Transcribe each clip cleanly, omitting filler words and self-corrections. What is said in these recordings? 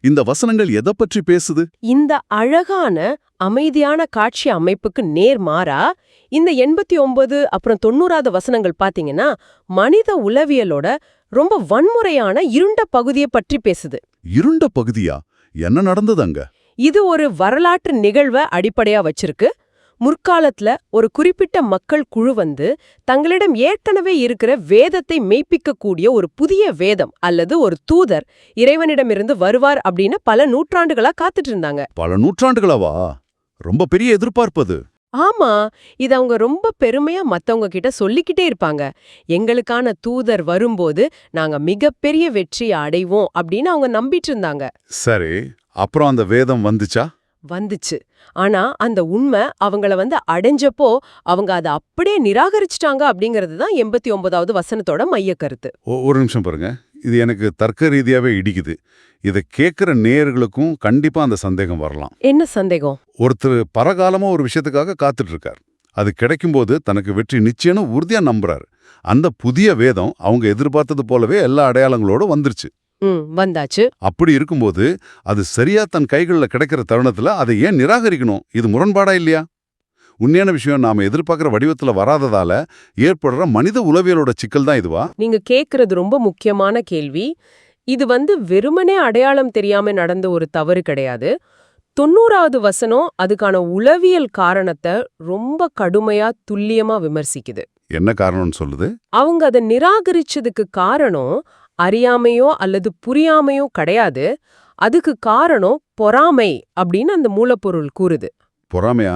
இந்த வசனங்கள் எதை பற்றி பேசுது? இந்த அழகான அமைதியான காட்சி அமைப்புக்கு நேர்மாறா இந்த 89 அப்புறம் 90வது வசனங்கள் பாத்தீங்கன்னா மனித உளவியலோட ரொம்ப வன்முறையான இருண்ட பகுதியை பற்றி பேசுது. இருண்ட பகுதியா? என்ன நடந்தது அங்க? இது ஒரு வரலாற்று நிகழ்வை அடிப்படையா வச்சிருக்கு. முற்காலத்துல ஒரு குறிப்பிட்ட மக்கள் குழு வந்து தங்களிடம் ஏற்கனவே இருக்கிற வேதத்தை மெய்ப்பிக்கக்கூடிய ஒரு புதிய வேதம் அல்லது ஒரு தூதர் இறைவனிடமிருந்து வருவார் அப்படின்னு பல நூற்றாண்டுகளா காத்துட்டு இருந்தாங்க. பல நூற்றாண்டுகளாவா? ரொம்ப பெரிய எதிர்பார்ப்பது. ஆமா, இது அவங்க ரொம்ப பெருமையா மத்தவங்க கிட்ட சொல்லிக்கிட்டே இருப்பாங்க. எங்களுக்கான தூதர் வரும்போது நாங்க மிகப்பெரிய வெற்றியை அடைவோம் அப்படின்னு அவங்க நம்பிட்டு இருந்தாங்க. சரி, அப்புறம் அந்த வேதம் வந்துச்சா? வந்துச்சு. ஆனா அந்த உண்மை அவங்கள வந்து அடைஞ்சப்போ அவங்க அதை அப்படியே நிராகரிச்சிட்டாங்க அப்படிங்கிறது தான் 89வது வசனத்தோட மைய கருத்து. ஒரு நிமிஷம் பாருங்க. இது எனக்கு தர்க்க ரீதியாவே இடிக்குது. இதை கேட்கிற நேயர்களுக்கும் கண்டிப்பா அந்த சந்தேகம் வரலாம். என்ன சந்தேகம்? ஒருத்தர் பரகாலமா ஒரு விஷயத்துக்காக காத்துட்டு இருக்கார். அது கிடைக்கும்போது தனக்கு வெற்றி நிச்சயம்னு உறுதியா நம்புறாரு. அந்த புதிய வேதம் அவங்க எதிர்பார்த்தது போலவே எல்லா அடையாளங்களோட வந்துருச்சு. வந்தாச்சு. அப்படி இருக்கும்போது அது சரியா தன் கைகளில் கிடைக்கிற தருணத்துல அதை ஏன் நிராகரிக்கணும்? இது முரண்பாடா இல்லையா? உண்மையான விஷயம் நாம எதிர்பார்க்கிற வடிவத்துல வராததால ஏற்படுற மனித உளவியலோட சிக்கல் தான் இதுவா? நீங்க கேக்குறது ரொம்ப முக்கியமான கேள்வி. இது வந்து வெறுமனே அடையாளம் தெரியாம நடந்த ஒரு தவறு கிடையாது. 90வது வசனம் அதுக்கான உளவியல் காரணத்தை ரொம்ப கடுமையா துல்லியமா விமர்சிக்குது. என்ன காரணம்னு சொல்லுது? அவங்க அதை நிராகரிச்சதுக்கு காரணம் அறியாமையோ அல்லது புரியாமையோ கிடையாது. அதுக்கு காரணம் பொறாமை அப்படின்னு அந்த மூலப்பொருள் கூறுது. பொறாமையா?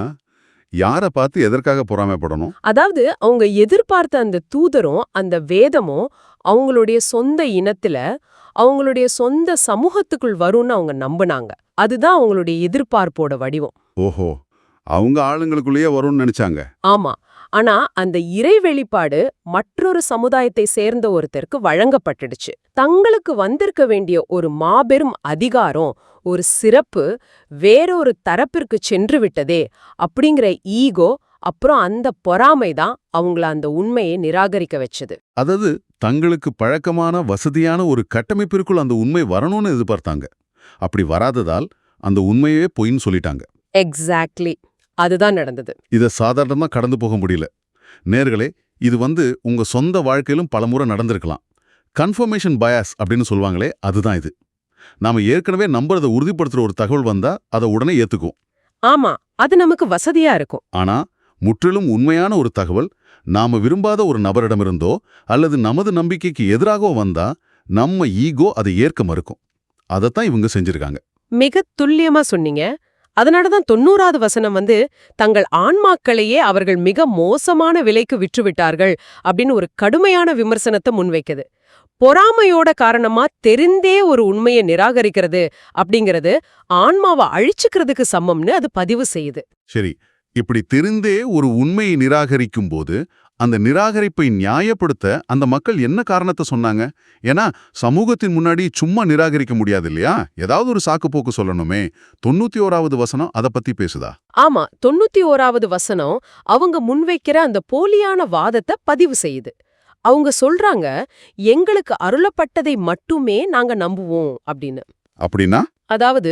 யாரை பார்த்து எதற்காக பொறாமைப்படணும்? அதாவது அவங்க எதிர்பார்த்த அந்த தூதரும் அந்த வேதமும் அவங்களுடைய சொந்த இனத்துல அவங்களுடைய சொந்த சமூகத்துக்குள் வரும்னு அவங்க நம்பினாங்க. அதுதான் அவங்களுடைய எதிர்பார்ப்போட வடிவம். ஓஹோ, அவங்க ஆளுங்களுக்குள்ளேயே வரும்னு நினைச்சாங்க. ஆமா. ஆனா அந்த இறை வெளிப்பாடு மற்றொரு சமுதாயத்தை சேர்ந்த ஒருத்தருக்கு வழங்கப்பட்டுடுச்சு. தங்களுக்கு வந்திருக்க வேண்டிய ஒரு மாபெரும் அதிகாரம், ஒரு சிறப்பு வேறொரு தரப்பிற்கு சென்று விட்டதே அப்படிங்கிற ஈகோ அப்புறம் அந்த பொறாமை தான் அவங்கள அந்த உண்மையை நிராகரிக்க வச்சது. அதாவது தங்களுக்கு பழக்கமான வசதியான ஒரு கட்டமைப்பிற்குள் அந்த உண்மை வரணும்னு எதிர்பார்த்தாங்க. அப்படி வராததால் அந்த உண்மையே பொய்ன்னு சொல்லிட்டாங்க. எக்ஸாக்ட்லி, அதுதான் நடந்தது. இதை சாதாரணமா கடந்து போக முடியல. நேர்களே, இது உங்க சொந்த வாழ்க்கையிலும் பலமுறை நடந்திருக்கலாம். கன்ஃபர்மேஷன் பயாஸ் அப்படின்னு சொல்லுவாங்களே, அதுதான் இது. நாம ஏற்கனவே நம்புறதை உறுதிப்படுத்துற ஒரு தகவல் வந்தா அதை உடனே ஏத்துக்கும். ஆமா, அது நமக்கு வசதியா இருக்கும். ஆனா முற்றிலும் உண்மையான ஒரு தகவல் நாம விரும்பாத ஒரு நபரிடமிருந்தோ அல்லது நமது நம்பிக்கைக்கு எதிராகவோ வந்தா நம்ம ஈகோ அதை ஏற்க மறுக்கும். அதைத்தான் இவங்க செஞ்சிருக்காங்க. மிக துல்லியமா சொன்னீங்க. அதனாலதான் 90வது வசனம் வந்து தங்கள் ஆன்மாக்களையே அவர்கள் மிக மோசமான விலைக்கு விற்றுவிட்டார்கள் அப்படின்னு ஒரு கடுமையான விமர்சனத்தை முன்வைக்குது. பொறாமையோட காரணமா தெரிந்தே ஒரு உண்மையை நிராகரிக்கிறது அப்படிங்கிறது ஆன்மாவை அழிச்சுக்கிறதுக்கு சமம்னு அது பதிவு செய்யுது. சரி, இப்படி தெரிந்தே ஒரு உண்மையை நிராகரிக்கும் போது அந்த நிராகரிப்பை நியாயப்படுத்த அந்த மக்கள் என்ன காரணத்தை சொன்னாங்க? ஏன்னா சமூகத்தின் முன்னாடி சும்மா நிராகரிக்க முடியாது இல்லையா? ஏதாவது ஒரு சாக்கு போக்கு சொல்லணுமே. 91வது வசனம் அதை பத்தி பேசுதா? ஆமா, 91வது வசனம் அவங்க முன்வைக்கிற அந்த போலியான வாதத்தை பதிவு செய்யுது. அவங்க சொல்றாங்க, எங்களுக்கு அருளப்பட்டதை மட்டுமே நாங்க நம்புவோம் அப்படின்னு. அப்படின்னா? அதாவது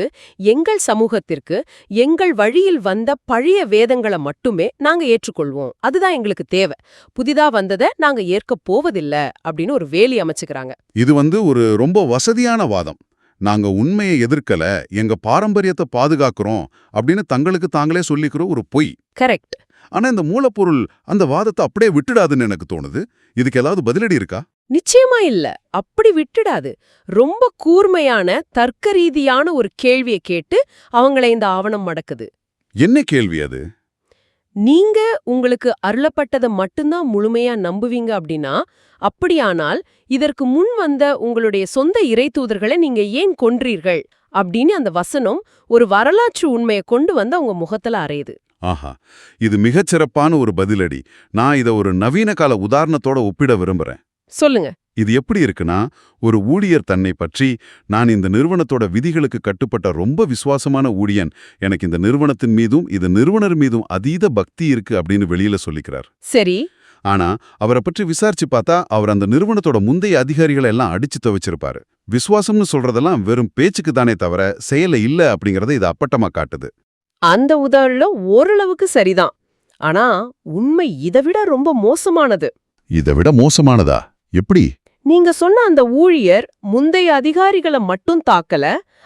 எங்கள் சமூகத்திற்கு எங்கள் வழியில் வந்த பழைய வேதங்களை மட்டுமே நாங்க ஏற்றுக்கொள்வோம். அதுதான் எங்களுக்கு தேவை. புதிதா வந்ததை நாங்க ஏற்க போவதில்ல அப்படின்னு ஒரு வேலி அமைச்சுக்கிறாங்க. இது ஒரு ரொம்ப வசதியான வாதம். நாங்க உண்மையை எதிர்க்கல, எங்க பாரம்பரியத்தை பாதுகாக்கிறோம் அப்படின்னு தங்களுக்கு தாங்களே சொல்லிக்கிற ஒரு பொய். கரெக்ட். ஆனா இந்த மூலப்பொருள் அந்த வாதத்தை அப்படியே விட்டுடாதுன்னு எனக்கு தோணுது. இதுக்கு ஏதாவது பதிலடி இருக்கா? நிச்சயமா இல்ல. அப்படி விட்டுடாது. ரொம்ப கூர்மையான தர்க்க ரீதியான ஒரு கேள்வியை கேட்டு அவங்கள இந்த ஆவணம் மடக்குது. என்ன கேள்வி அது? நீங்க உங்களுக்கு அருளப்பட்டதை மட்டும்தான் முழுமையா நம்புவீங்க அப்படின்னா, அப்படியானால் இதற்கு முன் வந்த உங்களுடைய சொந்த இறைத்தூதர்களை நீங்க ஏன் கொன்றீர்கள் அப்படின்னு அந்த வசனம் ஒரு வரலாற்று உண்மையை கொண்டு வந்து அவங்க முகத்துல அறையுது. ஆஹா, இது மிகச்சிறப்பான ஒரு பதிலடி. நான் இதை ஒரு நவீன கால உதாரணத்தோட ஒப்பிட விரும்புறேன். சொல்லுங்க. இது எப்படி இருக்குன்னா, ஒரு ஊழியர் தன்னை பற்றி, நான் இந்த நிறுவனத்தோட விதிகளுக்கு கட்டுப்பட்ட ரொம்ப விசுவாசமான ஊழியன், எனக்கு இந்த நிறுவனத்தின் மீதும் இது நிறுவனர் மீதும் அதீத பக்தி இருக்கு அப்படின்னு வெளியில சொல்லிக்கிறார். சரி. ஆனா அவரை பற்றி விசாரிச்சு பார்த்தா அவர் அந்த நிறுவனத்தோட முந்தைய அதிகாரிகளை எல்லாம் அடிச்சு துவைச்சிருப்பாரு. விசுவாசம்னு சொல்றதெல்லாம் வெறும் பேச்சுக்கு தானே தவிர செயல இல்ல அப்படிங்கறத இது அப்பட்டமா காட்டுது. அந்த உதாரணம் ஓரளவுக்கு சரிதான். ஆனா உண்மை இதைவிட ரொம்ப மோசமானது. இதை விட மோசமானதா? எப்படி? நீங்க சொன்ன அந்த ஊழியர் முந்தைய அதிகாரிகளை மட்டும் தாக்கல,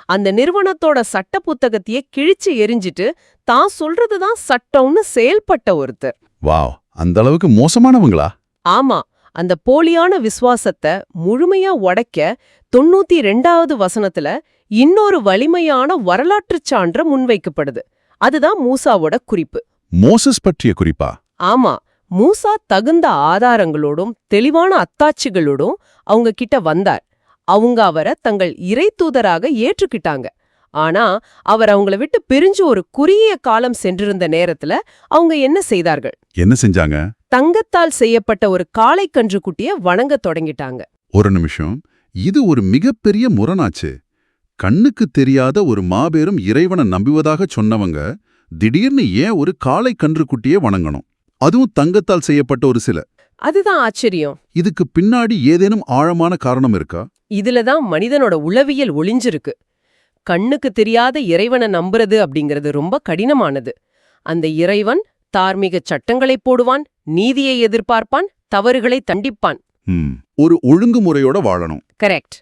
அந்த நிறுவனத்தோட சட்ட புத்தகத்தையே கிழிச்சு எரிஞ்சிட்டு தான் சொல்றதுதான் சட்டம்னு செயல்பட்ட ஒருத்தர். வாவ், அந்த அளவுக்கு மோசமானவங்களா? ஆமா, அந்த போலியான விசுவாசத்தை முழுமையா உடைக்க 92வது வசனத்துல இன்னொரு வலிமையான வரலாற்றுச் சான்று முன்வைக்கப்படுது. அதுதான் மூசாவோட குறிப்பு. மோசஸ் பற்றிய குறிப்பா? ஆமா, மூசா தகுந்த ஆதாரங்களோடும் தெளிவான அத்தாட்சிகளோடும் அவங்க கிட்ட வந்தார். அவங்க அவரை தங்கள் இறை தூதராக ஏற்றுக்கிட்டாங்க. ஆனா அவர் அவங்கள விட்டு பிரிஞ்சு ஒரு குறுகிய காலம் சென்றிருந்த நேரத்துல அவங்க என்ன செய்தார்கள்? என்ன செஞ்சாங்க? தங்கத்தால் செய்யப்பட்ட ஒரு காளை கன்றுக்குட்டிய வணங்க தொடங்கிட்டாங்க. ஒரு நிமிஷம், இது ஒரு மிகப்பெரிய முரணாச்சு. கண்ணுக்கு தெரியாத ஒரு மாபெரும் இறைவனை நம்புவதாக சொன்னவங்க திடீர்னு ஏன் ஒரு காளை கன்றுக்குட்டியே வணங்கணும்? அதுவும் தங்கத்தால் செய்யப்பட்ட ஒரு சிலை. அதுதான் ஆச்சரியம். இதுக்கு பின்னாடி ஏதேனும் ஆழமான காரணம் இருக்கா? இதுலதான் மனிதனோட உளவியல் ஒளிஞ்சிருக்கு. கண்ணுக்கு தெரியாத இறைவனை நம்புறது அப்படிங்கிறது ரொம்ப கடினமானது. அந்த இறைவன் தார்மீக சட்டங்களை போடுவான், நீதியை எதிர்பார்ப்பான், தவறுகளை தண்டிப்பான். ஒரு ஒழுங்குமுறையோட வாழணும். கரெக்ட்.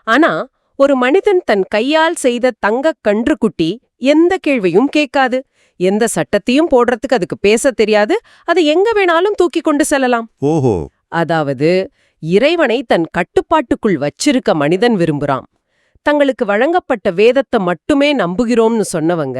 ஆனா ஒரு மனிதன் தன் கையால் செய்த தங்கக் கன்றுக்குட்டி எந்த கேள்வியும் கேட்காது, எந்த சட்டத்தையும் போடுறதுக்கு அதுக்கு பேச தெரியாது, அதை எங்க வேணாலும் தூக்கி கொண்டு செல்லலாம். ஓஹோ. அதாவது இறைவனை தன் கட்டுப்பாட்டுக்குள் வச்சிருக்க மனிதன் விரும்புறான். தங்களுக்கு வழங்கப்பட்ட வேதத்தை மட்டுமே நம்புகிறோம்னு சொன்னவங்க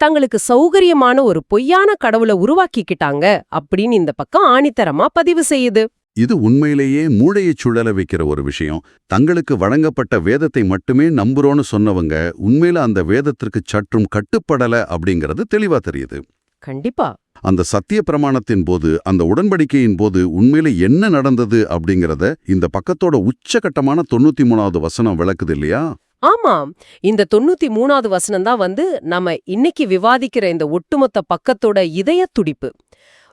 தங்களுக்கு சௌகரியமான ஒரு பொய்யான கடவுளை உருவாக்கிக்கிட்டாங்க அப்படின்னு இந்த பக்கம் ஆணித்தரமா பதிவு செய்யுது. இது உண்மையிலேயே மூளையை சுழல வைக்கிற ஒரு விஷயம். தங்களுக்கு வழங்கப்பட்ட வேதத்தை மட்டுமே நம்புறோன்னு சொன்னவங்க உண்மையில அந்த வேதத்திற்கு சற்றும் கட்டுப்படல அப்படிங்கிறது தெளிவா தெரியுது. கண்டிப்பா. அந்த சத்திய பிரமாணத்தின் போது, அந்த உடன்படிக்கையின் போது உண்மையில என்ன நடந்தது அப்படிங்கறத இந்த பக்கத்தோட உச்சகட்டமான 93வது வசனம் விளக்குது இல்லையா? ஆமாம், இந்த 93வது வசனம் தான் நம்ம இன்னைக்கு விவாதிக்கிற இந்த ஒட்டுமொத்த பக்கத்தோட இதய துடிப்பு.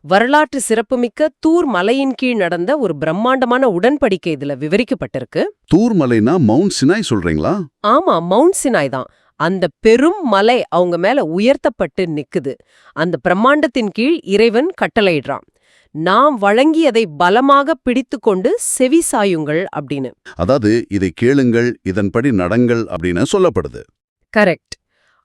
வரலாற்று சிறப்புமிக்க தூர் மலையின் கீழ் நடந்த ஒரு பிரம்மாண்டமான உடன்படிக்கை இதுல விவரிக்கப்பட்டிருக்கு. தூர் மலைனா மவுண்ட் சினாய் சொல்றீங்களா? ஆமா, மவுண்ட் சினாய் தான். அந்த பெரும் மலை அவங்க மேல உயர்த்தப்பட்டு நிக்குது. அந்த பிரம்மாண்டத்தின் கீழ் இறைவன் கட்டளையிடுறான், நாம் வழங்கியதை பலமாக பிடித்துக்கொண்டு செவி சாயுங்கள் அப்படின்னு. அதாவது இதை கேளுங்கள், இதன்படி நடங்கள் அப்படின்னு சொல்லப்படுது. கரெக்ட்.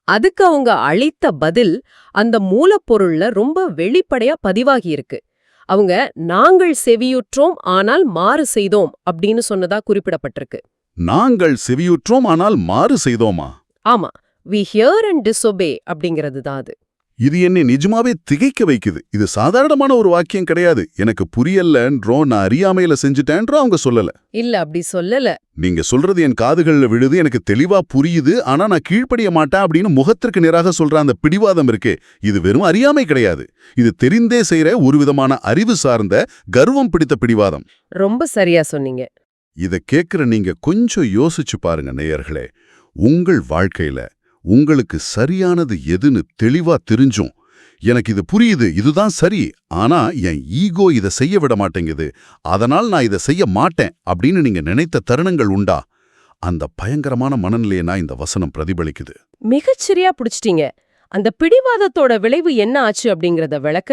அதுக்கு அவங்க அளித்த பதில் அந்த மூலப்பொருள்ல ரொம்ப வெளிப்படையா பதிவாகியிருக்கு. அவங்க நாங்கள் செவியுற்றோம் ஆனால் மாறு செய்தோம் அப்படின்னு சொன்னதா குறிப்பிடப்பட்டிருக்கு. நாங்கள் செவியுற்றோம் ஆனால் மாறு செய்தோமா? ஆமா, we hear and disobey அப்படிங்கிறது தான் அது. இது என்னை நிஜமாவே திகைக்க வைக்குது. இது சாதாரணமான ஒரு வாக்கியம் கிடையாது. எனக்கு புரியலன்றோ, நான் அறியாமையில செஞ்சுட்டேன்றோ அவங்க சொல்லல. இல்ல, அப்படி சொல்லல. நீங்க சொல்றது என் காதுகள்ல விழுது, எனக்கு தெளிவா புரியுது, ஆனா நான் கீழ்ப்படிய மாட்டேன் அப்படின்னு முகத்திற்கு நேராக சொல்ற அந்த பிடிவாதம் இருக்கே, இது வெறும் அறியாமை கிடையாது. இது தெரிந்தே செய்யற ஒரு விதமான அறிவு சார்ந்த கர்வம் பிடித்த பிடிவாதம். ரொம்ப சரியா சொன்னீங்க. இத கேக்குற நீங்க கொஞ்சம் யோசிச்சு பாருங்க நேயர்களே. உங்கள் வாழ்க்கையில உங்களுக்கு சரியானது எதுன்னு தெளிவா தெரிஞ்சும், எனக்கு இது புரியுது, இதுதான் சரி, ஆனா என் ஈகோ இதை செய்ய விட மாட்டேங்குது, அதனால் நான் இதை செய்ய மாட்டேன் அப்படின்னு நீங்க நினைத்த தருணங்கள் உண்டா? அந்த பயங்கரமான மனநிலையை இந்த வசனம் பிரதிபலிக்குது. மிகச்சரியா புடிச்சிட்டீங்க. அந்த பிடிவாதத்தோட விளைவு என்ன ஆச்சு அப்படிங்கறத விளக்க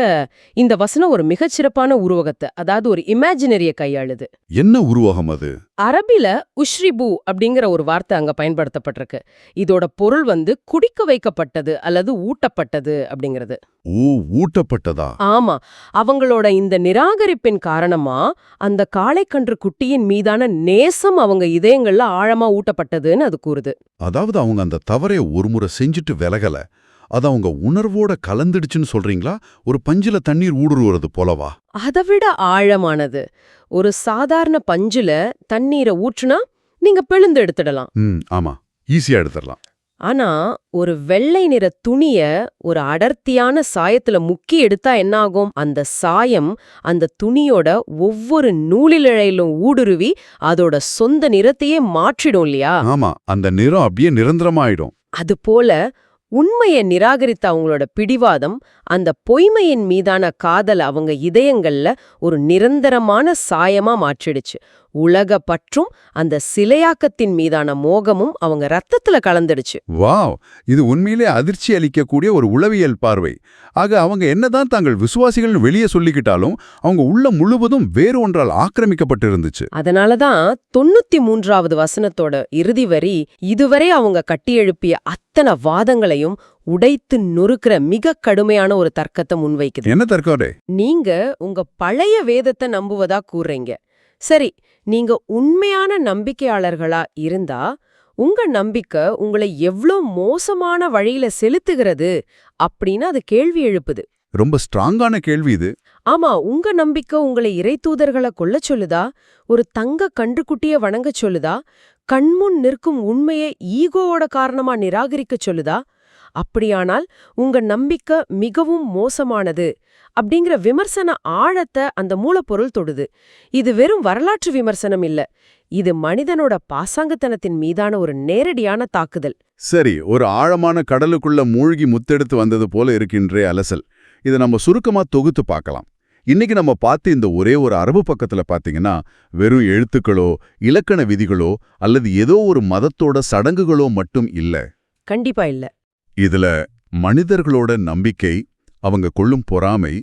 இந்த வசனம் ஒரு மிகச்சிறப்பான உருவகத்தை, அதாவது ஒரு இமேஜினரிய கையாளுது. என்ன உருவகம் அது? அரபில உஷ்ரிபு அப்படிங்கிற ஒரு வார்த்தை அங்க பயன்படுத்தப்பட்டிருக்கு. இதோட பொருள் குடிக்க வைக்கப்பட்டது அல்லது ஊட்டப்பட்டது அப்படிங்கிறது. ஓ, ஊட்டப்பட்டதா? ஆமா, அவங்களோட இந்த நிராகரிப்பின் காரணமா அந்த காளைக்கன்று குட்டியின் மீதான நேசம் அவங்க இதயங்கள்ல ஆழமா ஊட்டப்பட்டதுன்னு அது கூறுது. அதாவது அவங்க அந்த தவறை ஒருமுறை செஞ்சுட்டு விலகல, அது அவங்க உணர்வோட கலந்துடுச்சுன்னு சொல்றீங்களா? ஒரு பஞ்சுல தண்ணீர் ஊடுருவது போலவா? அதைவிட ஆழமானது. ஒரு சாதாரண பஞ்சுல தண்ணீரை ஊற்றுனா நீங்க பிழிந்து எடுத்துடலாம். ஆமா, ஈஸியா எடுத்துடலாம். ஆனா ஒரு வெள்ளை நிற துணிய ஒரு அடர்த்தியான சாயத்துல முக்கி எடுத்தா என்ன ஆகும்? அந்த சாயம் அந்த துணியோட ஒவ்வொரு நூலிழையிலும் ஊடுருவி அதோட சொந்த நிறத்தையே மாற்றிடும் இல்லையா? ஆமா, அந்த நிறம் அப்படியே நிரந்தரமாயிடும். அது போல உண்மையை நிராகரித்த அவங்களோட பிடிவாதம் அந்த பொய்மையின் மீதான காதல் அவங்க இதயங்கள்ல ஒரு நிரந்தரமான சாயமா மாற்றிடுச்சு. உலக பற்றும் அந்த சிலையாக்கத்தின் மீதான மோகமும் அவங்க ரத்தத்துல கலந்துடுச்சு. வாவ், இது உண்மையிலே அதிர்ச்சி அளிக்கக்கூடிய ஒரு உளவியல் பார்வை. ஆக அவங்க என்னதான் தாங்கள் விசுவாசிகள்னு வெளியே சொல்லிக்கிட்டாலும் அவங்க உள்ளம் முழுவதும் வேறு ஒன்றால் ஆக்கிரமிக்கப்பட்டிருந்துச்சு. அதனாலதான் 93வது வசனத்தோட இறுதி வரி இதுவரை அவங்க கட்டியெழுப்பிய அத்தனை வாதங்களையும் உடைத்து நொறுக்கிற மிக கடுமையான ஒரு தர்க்கத்தை முன்வைக்குது. என்ன தர்க்கம்? நீங்க உங்க பழைய வேதத்தை நம்புவதா கூறுறீங்க. சரி, நீங்க உண்மையான நம்பிக்கையாளர்களா இருந்தா உங்க நம்பிக்கை உங்களை எவ்ளோ மோசமான வழியில செலுத்துகிறது அப்படின்னு அது கேள்வி எழுப்புது. ரொம்ப ஸ்ட்ராங்கான கேள்வி இது. ஆமா, உங்க நம்பிக்கை உங்களை இறைத்தூதர்களை கொல்லச் சொல்லுதா, ஒரு தங்க கன்றுக்குட்டிய வணங்கச் சொல்லுதா, கண்முன் நிற்கும் உண்மையை ஈகோவோட காரணமா நிராகரிக்கச் சொல்லுதா? அப்படியானால் உங்க நம்பிக்கை மிகவும் மோசமானது அப்படிங்கிற விமர்சன ஆழத்தை அந்த மூலப்பொருள் தொடுது. இது வெறும் வரலாற்று விமர்சனம் இல்ல, இது மனிதனோட பாசாங்கத்தனத்தின் மீதான ஒரு நேரடியான தாக்குதல். சரி, ஒரு ஆழமான கடலுக்குள்ள மூழ்கி முத்தெடுத்து வந்தது போல இருக்கின்றே அலசல். இதை நம்ம சுருக்கமா தொகுத்து பார்க்கலாம். இன்னைக்கு நம்ம பார்த்து இந்த ஒரே ஒரு அரபு பக்கத்துல பாத்தீங்கன்னா வெறும் எழுத்துக்களோ இலக்கண விதிகளோ அல்லது ஏதோ ஒரு மதத்தோட சடங்குகளோ மட்டும் இல்ல. கண்டிப்பா இல்ல. இதுல மனிதர்களோட நம்பிக்கை, அவங்க கொள்ளும் பொறாமை,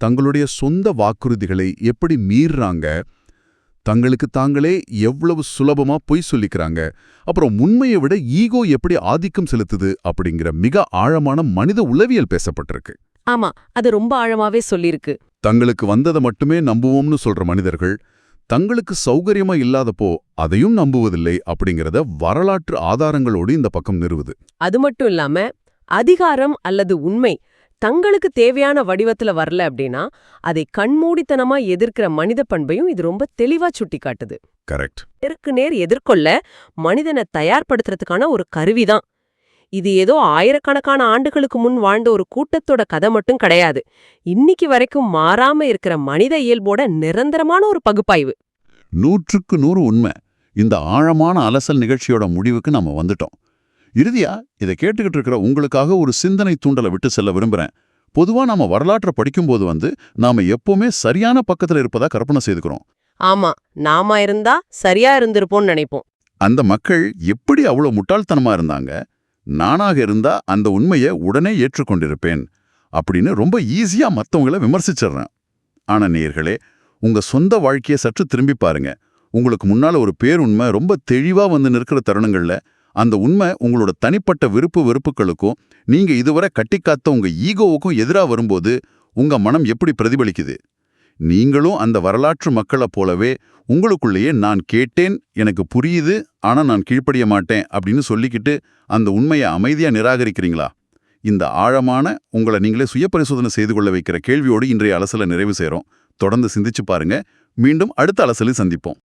தங்களுடைய சொந்த வாக்குறுதிகளை எப்படி மீறாங்க, தங்களுக்கு தாங்களே எவ்வளவு சுலபமா பொய் சொல்லிக்கிறாங்க, அப்புறம் உண்மையை விட ஈகோ எப்படி ஆதிக்கம் செலுத்துது அப்படிங்கிற மிக ஆழமான மனித உளவியல் பேசப்பட்டிருக்கு. ஆமா, அது ரொம்ப ஆழமாவே சொல்லிருக்கு. தங்களுக்கு வந்ததை மட்டுமே நம்புவோம்னு சொல்ற மனிதர்கள் தங்களுக்கு சௌகரியமா இல்லாதப்போ அதையும் நம்புவதில்லை அப்படிங்கறத வரலாற்று ஆதாரங்களோடு இந்த பக்கம் நிறுவுது. அது மட்டும் இல்லாம அதிகாரம் அல்லது உண்மை தங்களுக்கு தேவையான வடிவத்துல வரல அப்படின்னா அதை கண்மூடித்தனமா எதிர்க்கிற மனித பண்பையும் இது ரொம்ப தெளிவா சுட்டி காட்டுது. கரெக்ட். நேருக்கு நேர் எதிர்கொள்ள மனிதனை தயார்படுத்துறதுக்கான ஒரு கருவிதான். இது ஏதோ ஆயிரக்கணக்கான ஆண்டுகளுக்கு முன் வாழ்ந்த ஒரு கூட்டத்தோட கதை மட்டும் கிடையாது. இன்னைக்கு வரைக்கும் மாறாம இருக்கிற மனித இயல்போட நிரந்தரமான ஒரு பகுப்பாய்வு. 100க்கு 100 உண்மை. இந்த ஆழமான அலசல் நிகழ்ச்சியோட முடிவுக்கு நம்ம வந்துட்டோம். இறுதியா இதை கேட்டுக்கிட்டு இருக்கிற உங்களுக்காக ஒரு சிந்தனை தூண்டலை விட்டு செல்ல விரும்புறேன். பொதுவா நாம வரலாற்றை படிக்கும்போது நாம எப்பவுமே சரியான பக்கத்துல இருப்பதா கற்பனை செய்துக்கிறோம். ஆமா, நாம இருந்தா சரியா இருந்திருப்போம்னு நினைப்போம். அந்த மக்கள் எப்படி அவ்வளவு முட்டாள்தனமா இருந்தாங்க? நானாக இருந்தா அந்த உண்மையை உடனே ஏற்றுக்கொண்டிருப்பேன் அப்படின்னு ரொம்ப ஈஸியா மத்தவங்களை விமர்சிச்சிடுறேன். ஆனா நேயர்களே, உங்க சொந்த வாழ்க்கையை சற்று திரும்பி பாருங்க. உங்களுக்கு முன்னால ஒரு பேருண்மை ரொம்ப தெளிவா வந்து நிற்கிற தருணங்கள்ல அந்த உண்மை உங்களோட தனிப்பட்ட விருப்பு வெறுப்புகளுக்கும் நீங்க இதுவரை கட்டிக்காத்த உங்க ஈகோவுக்கும் எதிரா வரும்போது உங்க மனம் எப்படி பிரதிபலிக்குது? நீங்களும் அந்த வரலாற்று மக்களைப் போலவே உங்களுக்குள்ளேயே நான் கேட்டேன், எனக்கு புரியுது, ஆனா நான் கீழ்ப்படிய மாட்டேன் அப்படின்னு சொல்லிக்கிட்டு அந்த உண்மையை அமைதியா நிராகரிக்கிறீங்களா? இந்த ஆழமான உங்களை நீங்களே சுய பரிசோதனை செய்து கொள்ள வைக்கிற கேள்வியோடு இன்றைய அலசலை நிறைவு செய்றோம். தொடர்ந்து சிந்திச்சு பாருங்க. மீண்டும் அடுத்த அலசலில் சந்திப்போம்.